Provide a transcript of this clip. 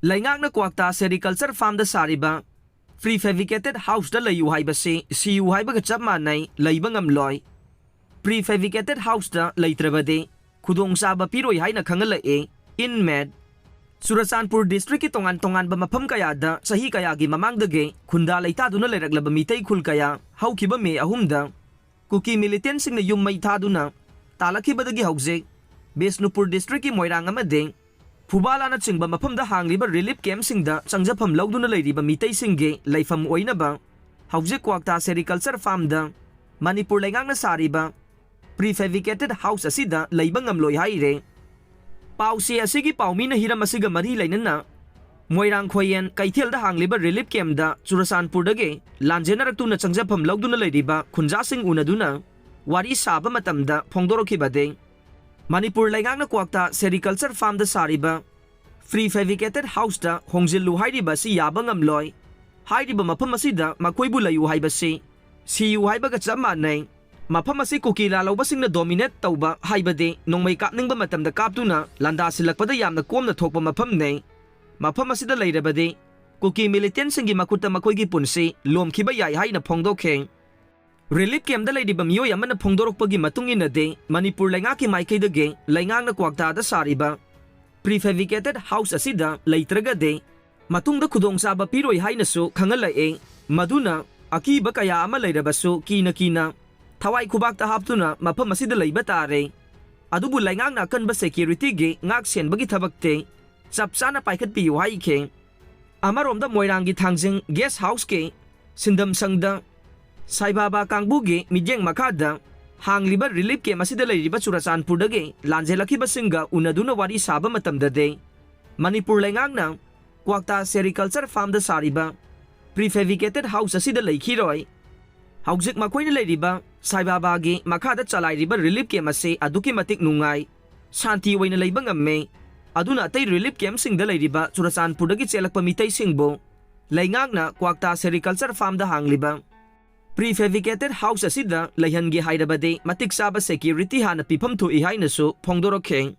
Laingakna Kwakta Sericulture Farm da Sariba Prefabricated House da layu haibase siyu haibaga chap manai leiba ngamloi. Prefabricated House da leitrabade khudong saba piroi haina khangalae InMed Churachandpur District ki tongan ba mafam kaya da sahi kaya gi mamangdage khunda leitaduna leiraklaba mitei khul kaya haukiba me ahumda kuki militant singna yum mai thaduna talakibadagi hauze Bisnupur District ki Moirang amade Fubalana chingba mafamda hangliba relief camp singda changjafam lauduna leiriba mitei singge leifam oinaba hauze Kwakta Sericulture Farm da Manipur laingakna sariba prefabricated house asida leiba ngamloi haire Pausi asigi paumina hiram asiga mari lainana Moirang Khoyen Kaithel da hangliba relief camp da Churachandpur dage lanjenaratuna changjafam lauduna leiriba khunja sing unaduna wari saba matamda phongdorokibade Manipur laingakna Kwakta Sericulture Farm da sariba prefabricated house da hongjilu hairiba si yaba ngamloi hairiba mafam asida makoibu layu haibase siyu haibaga chap manai mafam asi kukila laubasingna dominate tauba haibade nongmai kapningba matamda kaptuna landa silakpada yamna komna thokpa mafam nei mafam asida leirabade kuki militant singi makuta makoigi punsi lomkhiba yai haina phongdokhe Relief camp da leidiba miyoi amana phongdorokpagi matungina de Manipur laingaki maikaidage laingakna Kwakta da sariba prefabricated house asida leitraga de matungda khudongchaba piroi hainasu khangalae maduna akiba kaya ama leirabasu kina thawai khubakta haptuna mafam asida leiba tare adubu laingakna kanba security ge ngak senbagi thabakte chapchana paikhatpiyu haikhe amaromda Moirangi thangjing guest house ke sindam sangda Saibaba Kangbuge Mijeng Makada hangliba relief camp asida leiriba Churachandpur dage lanjelakiba singa unaduna wari saba matamda de Manipur laingakna Kwakta Sericulture Farm da sariba prefabricated house asida leikhiroi haujik makoina leiriba Saibaba ge makada chalairiba relief camp ase aduki matik nungai shanti oina leiba ngamme aduna atei relief camp singda leiriba Churachandpur dage chelakpa mitei singbo laingakna Kwakta Sericulture Farm da hangliba Prefabricated house asida leihange hairabade matik saba security hana pifam thu ihainasu phongdorokhe